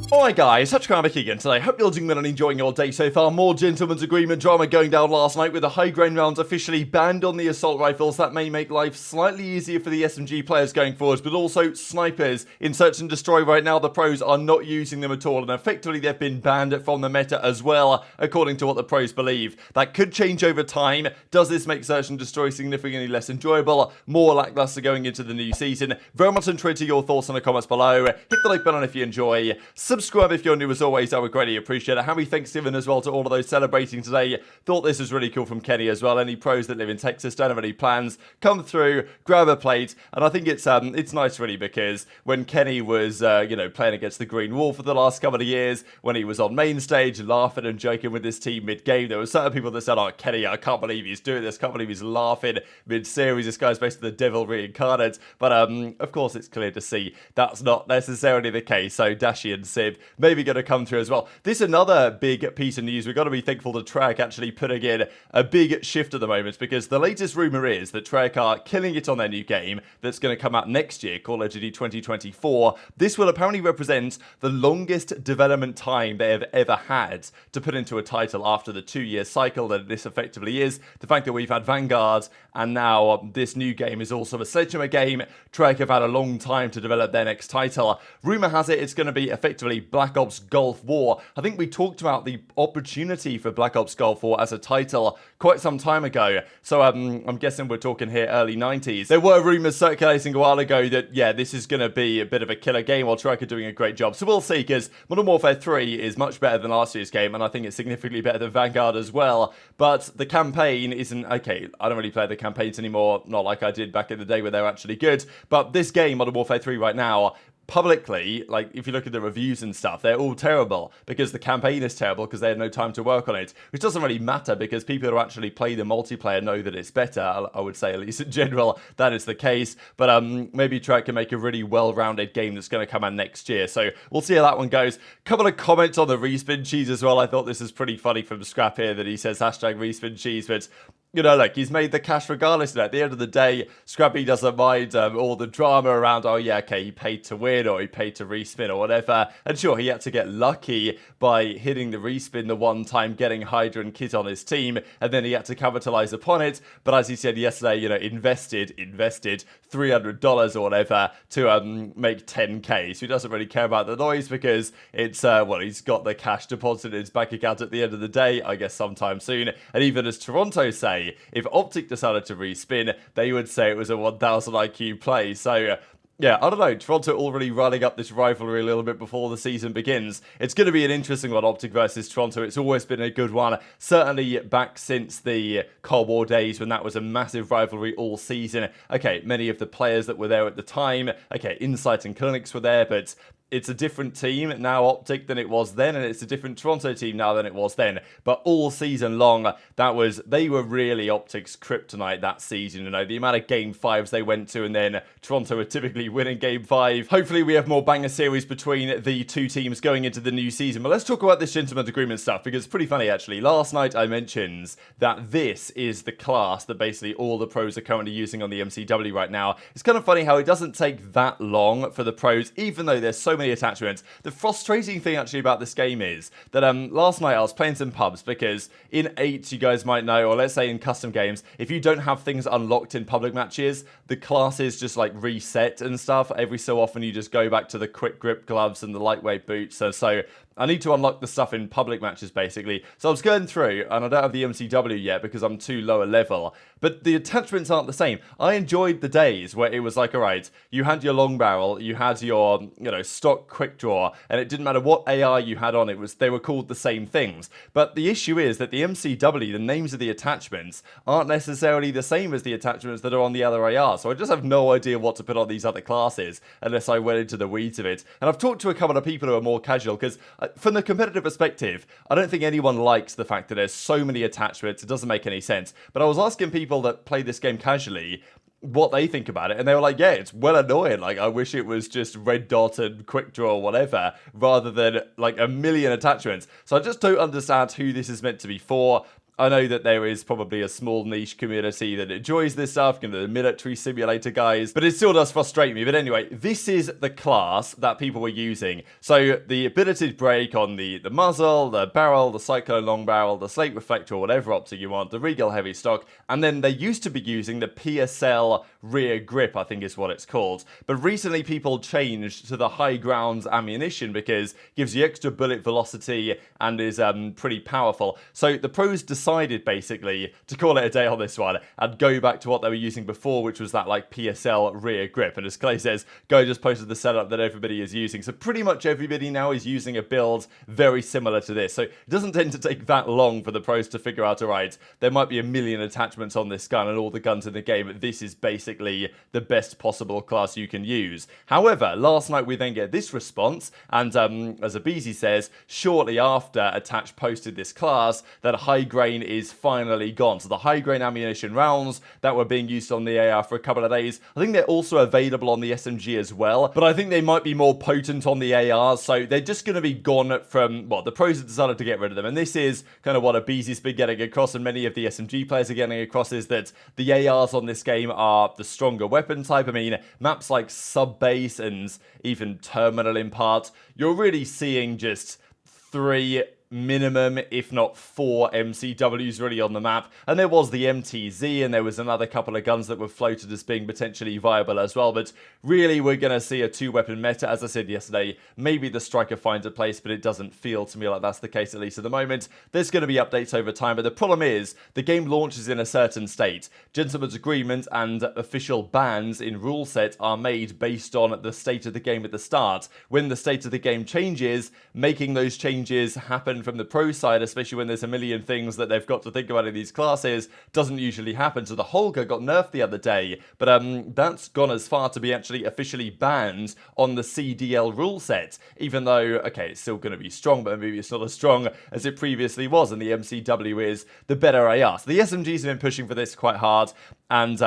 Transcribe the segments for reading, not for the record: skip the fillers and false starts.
Alright guys, TacticalRab again today. Hope you're doing well and enjoying your day so far. More gentleman's agreement drama going down last night with the high grain rounds officially banned on the assault rifles. That may make life slightly easier for the SMG players going forwards, but also snipers in search and destroy right now. The pros are not using them at all, and effectively they've been banned from the meta as well, according to what the pros believe. That could change over time. Does this make search and destroy significantly less enjoyable, more lackluster going into the new season? Very much intrigued to your thoughts in the comments below. Hit the like button if you enjoy. Subscribe if you're new as always, I would greatly appreciate it. Happy Thanksgiving as well to all of those celebrating today. Thought this was really cool from Kenny as well. Any pros that live in Texas, don't have any plans, come through, grab a plate. And I think it's nice really, because when Kenny was playing against the Green Wall for the last couple of years, when he was on main stage laughing and joking with his team mid-game, there were certain people that said, oh Kenny, I can't believe he's doing this, can't believe he's laughing mid-series, this guy's basically the devil reincarnate. But of course it's clear to see that's not necessarily the case. So Dashy and Simp maybe going to come through as well. This is another big piece of news. We've got to be thankful to Treyarch actually putting in a big shift at the moment, because the latest rumor is that Treyarch are killing it on their new game that's going to come out next year, Call of Duty 2024. This will apparently represent the longest development time they have ever had to put into a title after the 2-year cycle that this effectively is. The fact that we've had Vanguard and now this new game is also a Sledgehammer game. Treyarch have had a long time to develop their next title. Rumor has it it's going to be effectively Black Ops Gulf War. I think we talked about the opportunity for Black Ops Gulf War as a title quite some time ago. So I'm guessing we're talking here early 90s. There were rumors circulating a while ago that, yeah, this is going to be a bit of a killer game while Treyarch are doing a great job. So we'll see, because Modern Warfare 3 is much better than last year's game, and I think it's significantly better than Vanguard as well. But the campaign isn't, okay, I don't really play the campaigns anymore, not like I did back in the day where they were actually good. But this game, Modern Warfare 3 right now, publicly, like if you look at the reviews and stuff, they're all terrible because the campaign is terrible because they had no time to work on it, which doesn't really matter because people who actually play the multiplayer know that it's better. I would say, at least in general, that is the case. But maybe Treyarch can make a really well-rounded game that's going to come out next year. So we'll see how that one goes. Couple of comments on the respin cheese as well. I thought this is pretty funny from Scrappy here that he says hashtag respin cheese, but you know, look, he's made the cash regardless. At the end of the day, Scrappy doesn't mind all the drama around, oh yeah, okay, he paid to win or he paid to respin or whatever. And sure, he had to get lucky by hitting the respin the one time, getting HyDra and Kit on his team, and then he had to capitalize upon it. But as he said yesterday, you know, invested $300 or whatever to make 10k. So he doesn't really care about the noise because it's, well, he's got the cash deposited in his bank account at the end of the day, I guess sometime soon. And even as Toronto say, if OpTic decided to respin, they would say it was a 1000 IQ play. So yeah, I don't know, Toronto already running up this rivalry a little bit before the season begins. It's going to be an interesting one, OpTic versus Toronto. It's always been a good one, certainly back since the Cold War days when that was a massive rivalry all season. Okay, many of the players that were there at the time, okay, Insight and CleanX were there, but it's a different team now, OpTic, than it was then, and it's a different Toronto team now than it was then. But all season long, they were really OpTic's kryptonite that season. You know, the amount of Game 5s they went to, and then Toronto were typically winning Game 5. Hopefully we have more banger series between the two teams going into the new season. But let's talk about this gentleman's agreement stuff, because it's pretty funny actually. Last night I mentioned that this is the class that basically all the pros are currently using on the MCW right now. It's kind of funny how it doesn't take that long for the pros, even though there's so many attachments. The frustrating thing actually about this game is that last night I was playing some pubs, because in 8 you guys might know, or let's say in custom games, if you don't have things unlocked in public matches, the classes just like reset and stuff. Every so often you just go back to the quick grip gloves and the lightweight boots. So I need to unlock the stuff in public matches, basically. So I was going through, and I don't have the MCW yet because I'm too lower level. But the attachments aren't the same. I enjoyed the days where it was like, all right, you had your long barrel, you had your, you know, stock quick draw, and it didn't matter what AR you had on, they were called the same things. But the issue is that the MCW, the names of the attachments, aren't necessarily the same as the attachments that are on the other AR. So I just have no idea what to put on these other classes unless I went into the weeds of it. And I've talked to a couple of people who are more casual, because from the competitive perspective, I don't think anyone likes the fact that there's so many attachments. It doesn't make any sense. But I was asking people that play this game casually what they think about it, and they were like, yeah, it's well annoying. Like, I wish it was just red dot and quick draw or whatever, rather than like a million attachments. So I just don't understand who this is meant to be for. I know that there is probably a small niche community that enjoys this stuff, the military simulator guys, but it still does frustrate me. But anyway, this is the class that people were using. So the abilited break on the muzzle, the barrel, the cyclone long barrel, the slate reflector, whatever optic you want, the regal heavy stock, and then they used to be using the PSL rear grip, I think is what it's called. But recently people changed to the high grounds ammunition because it gives you extra bullet velocity and is pretty powerful. So the pros decided basically to call it a day on this one and go back to what they were using before, which was that like PSL rear grip. And as Clay says, Go just posted the setup that everybody is using. So pretty much everybody now is using a build very similar to this. So it doesn't tend to take that long for the pros to figure out, all right, there might be a million attachments on this gun and all the guns in the game. This is basically the best possible class you can use. However, last night we then get this response, and as aBeZy says, shortly after Attach posted this class, that high grain is finally gone. So the high grain ammunition rounds that were being used on the AR for a couple of days, I think they're also available on the SMG as well, but I think they might be more potent on the AR, so they're just going to be gone from, well, the pros have decided to get rid of them, and this is kind of what aBeZy's been getting across, and many of the SMG players are getting across, is that the ARs on this game are the stronger weapon type. I mean, maps like Subbase and even Terminal in part, you're really seeing just 3 minimum, if not 4 MCWs really on the map. And there was the MTZ, and there was another couple of guns that were floated as being potentially viable as well. But really, we're going to see a 2-weapon meta. As I said yesterday, maybe the striker finds a place, but it doesn't feel to me like that's the case, at least at the moment. There's going to be updates over time, but the problem is the game launches in a certain state. Gentlemen's agreement and official bans in rule set are made based on the state of the game at the start. When the state of the game changes, making those changes happen from the pro side, especially when there's a million things that they've got to think about in these classes, doesn't usually happen. So the Holger got nerfed the other day, but that's gone as far to be actually officially banned on the CDL rule set, even though, okay, it's still going to be strong, but maybe it's not as strong as it previously was, and the MCW is the better AR. So the SMGs have been pushing for this quite hard, and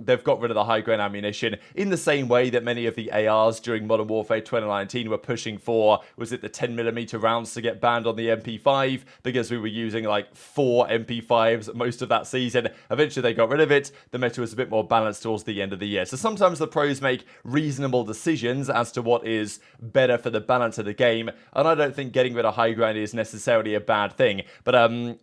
they've got rid of the high grain ammunition in the same way that many of the ARs during Modern Warfare 2019 were pushing for, was it the 10mm rounds to get banned on the MP5, because we were using like 4 MP5s most of that season. Eventually they got rid of it. The meta was a bit more balanced towards the end of the year. So sometimes the pros make reasonable decisions as to what is better for the balance of the game, and I don't think getting rid of high ground is necessarily a bad thing, but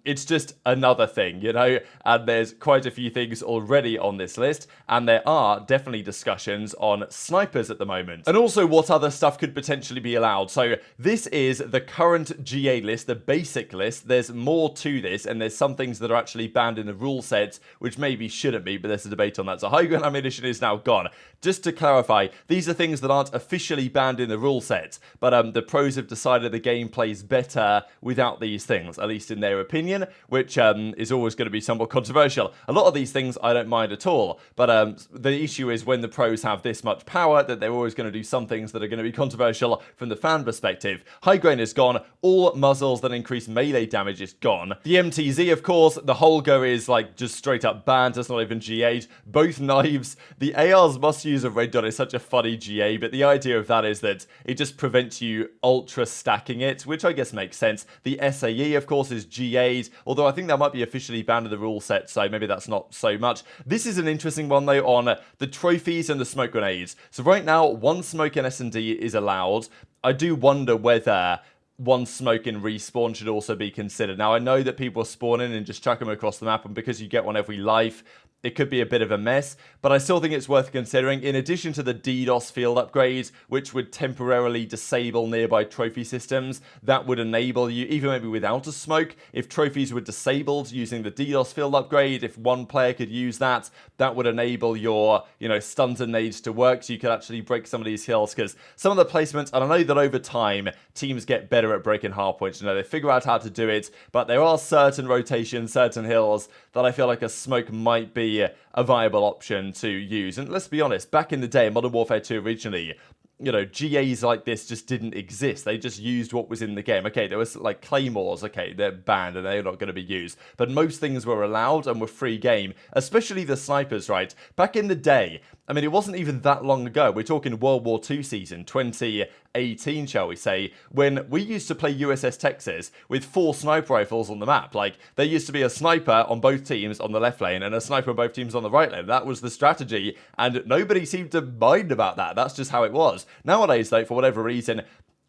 it's just another thing, you know, and there's quite a few things already on this list, and there are definitely discussions on snipers at the moment, and also what other stuff could potentially be allowed. So this is the current GA list, the basic list. There's more to this, and there's some things that are actually banned in the rule set which maybe shouldn't be, but there's a debate on that. So high ground ammunition is now gone. Just to clarify, these are things that aren't officially banned in the rule set, but the pros have decided the game plays better without these things, at least in their opinion, which is always going to be somewhat controversial. A lot of these things I don't mind at all, but the issue is when the pros have this much power that they're always going to do some things that are going to be controversial from the fan perspective. High grain is gone. All muzzles that increase melee damage is gone. The MTZ, of course, the Holger is like just straight up banned. That's not even GA'd. Both knives. The ARs must use a red dot is such a funny GA, but the idea of that is that it just prevents you ultra stacking it, which I guess makes sense. The SAE, of course, is GA'd, although I think that might be officially banned in the rule set, so maybe that's not so much. This is an interesting one, though, on the trophies and the smoke grenades. So right now, 1 smoke in S&D is allowed. I do wonder whether 1 smoke in respawn should also be considered. Now, I know that people spawn in and just chuck them across the map, and because you get one every life, it could be a bit of a mess, but I still think it's worth considering. In addition to the DDoS field upgrade, which would temporarily disable nearby trophy systems, that would enable you, even maybe without a smoke, if trophies were disabled using the DDoS field upgrade, if 1 player could use that, that would enable your, you know, stuns and nades to work, so you could actually break some of these hills, because some of the placements, and I know that over time, teams get better at breaking hardpoints, you know, they figure out how to do it, but there are certain rotations, certain hills, that I feel like a smoke might be a viable option to use. And let's be honest, back in the day, Modern Warfare 2 originally, you know, GAs like this just didn't exist. They just used what was in the game. Okay, there was like claymores, okay, they're banned and they're not going to be used. But most things were allowed and were free game, especially the snipers, right? Back in the day, I mean, it wasn't even that long ago. We're talking World War II season, 2018, shall we say, when we used to play USS Texas with 4 sniper rifles on the map. Like, there used to be a sniper on both teams on the left lane and a sniper on both teams on the right lane. That was the strategy, and nobody seemed to mind about that. That's just how it was. Nowadays, though, for whatever reason,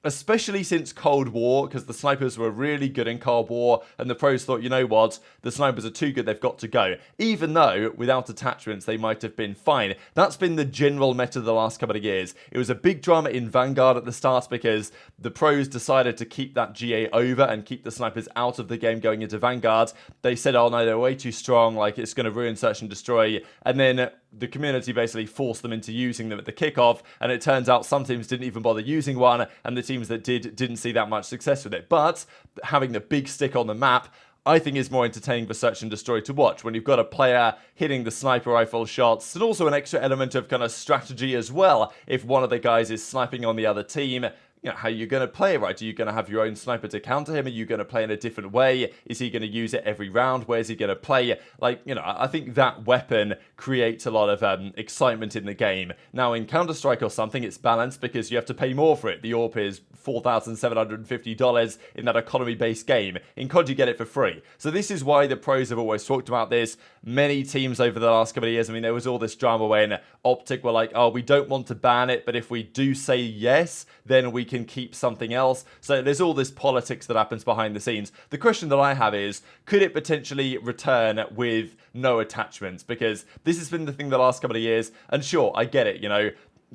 especially since Cold War, because the snipers were really good in Cold War, and the pros thought, you know what, the snipers are too good, they've got to go. Even though, without attachments, they might have been fine. That's been the general meta the last couple of years. It was a big drama in Vanguard at the start because the pros decided to keep that GA over and keep the snipers out of the game going into Vanguard. They said, oh no, they're way too strong, like it's going to ruin Search and Destroy, and then the community basically forced them into using them at the kickoff, and it turns out some teams didn't even bother using one, and the teams that didn't see that much success with it. But having the big stick on the map, I think, is more entertaining for Search and Destroy to watch when you've got a player hitting the sniper rifle shots, and also an extra element of kind of strategy as well. If one of the guys is sniping on the other team, you know, how are you going to play, right? Are you going to have your own sniper to counter him? Are you going to play in a different way? Is he going to use it every round? Where's he going to play? Like, you know, I think that weapon creates a lot of excitement in the game. Now, in Counter-Strike or something, it's balanced because you have to pay more for it. The AWP is $4,750 in that economy-based game. In COD, you get it for free. So this is why the pros have always talked about this. Many teams over the last couple of years, I mean, there was all this drama when OpTic were like, oh, we don't want to ban it, but if we do say yes, then we can keep something else. So there's all this politics that happens behind the scenes. The question that I have is, could it potentially return with no attachments? Because this has been the thing the last couple of years, and sure, I get it, you know,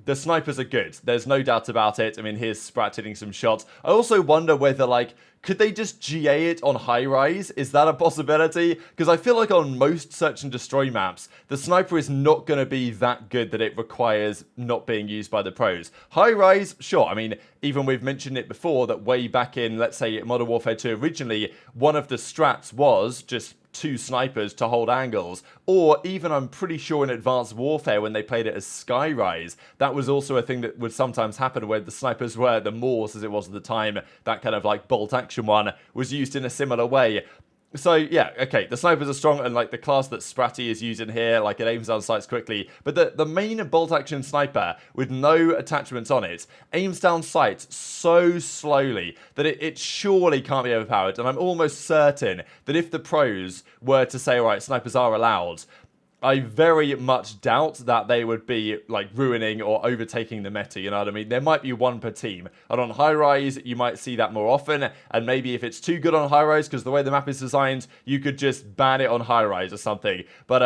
the snipers are good. There's no doubt about it. I mean, here's Sprat hitting some shots. I also wonder whether, like, could they just GA it on high rise? Is that a possibility? Because I feel like on most Search and Destroy maps, the sniper is not going to be that good that it requires not being used by the pros. High rise, sure. I mean, even we've mentioned it before that way back in, let's say, Modern Warfare 2 originally, one of the strats was just 2 snipers to hold angles, or even I'm pretty sure in Advanced Warfare when they played it as Skyrise, that was also a thing that would sometimes happen where the snipers were, the Morse as it was at the time, that kind of like bolt action one was used in a similar way. So, yeah, okay, the snipers are strong, and, like, the class that Scrappy is using here, like, it aims down sights quickly, but the main bolt-action sniper, with no attachments on it, aims down sights so slowly that it surely can't be overpowered, and I'm almost certain that if the pros were to say, all right, snipers are allowed, I very much doubt that they would be, like, ruining or overtaking the meta, you know what I mean? There might be one per team. And on high rise, you might see that more often. And maybe if it's too good on high rise, because the way the map is designed, you could just ban it on high rise or something. But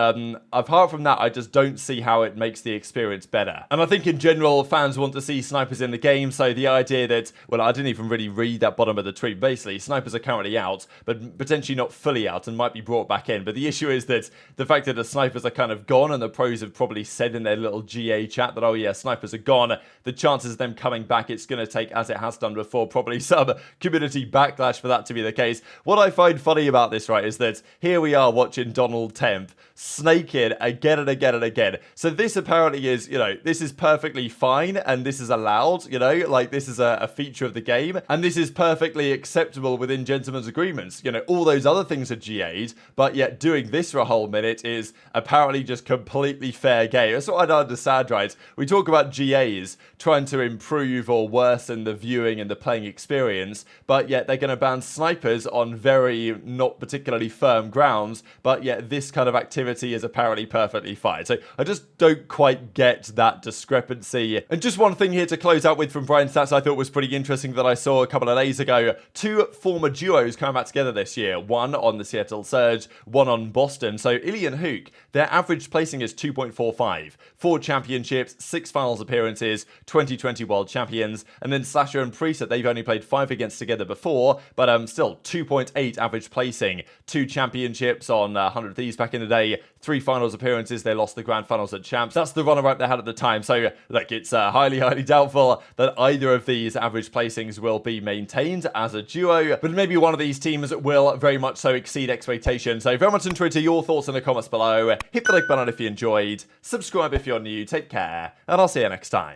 apart from that, I just don't see how it makes the experience better. And I think in general, fans want to see snipers in the game. So the idea that, well, I didn't even really read that bottom of the tweet. Basically, snipers are currently out, but potentially not fully out and might be brought back in. But the issue is that the fact that the snipers are kind of gone, and the pros have probably said in their little GA chat that, oh yeah, snipers are gone, the chances of them coming back, it's going to take, as it has done before, probably some community backlash for that to be the case. What I find funny about this, right, is that here we are watching Donald Temp snake it again and again and again. So this apparently is, you know, this is perfectly fine, and this is allowed, you know, like this is a feature of the game, and this is perfectly acceptable within gentlemen's agreements. You know, all those other things are GA'd, but yet doing this for a whole minute is apparently just completely fair game. That's what I don't understand, right? We talk about GAs trying to improve or worsen the viewing and the playing experience, but yet they're going to ban snipers on very not particularly firm grounds, but yet this kind of activity is apparently perfectly fine. So I just don't quite get that discrepancy. And just one thing here to close out with from Brian Stats I thought was pretty interesting that I saw a couple of days ago. 2 former duos come back together this year. One on the Seattle Surge, one on Boston. So Illy and Hook, their average placing is 2.45. 4 championships, 6 finals appearances, 2020 world champions, and then Slasher and Priestahh, they've only played 5 against together before, but still 2.8 average placing, 2 championships on 100 Thieves back in the day, 3 finals appearances, they lost the grand finals at Champs. That's the runner-up they had at the time, so look, it's highly doubtful that either of these average placings will be maintained as a duo, but maybe one of these teams will very much so exceed expectations. So very much enjoyed your thoughts in the comments below. Hit the like button if you enjoyed, subscribe if you're new, take care, and I'll see you next time.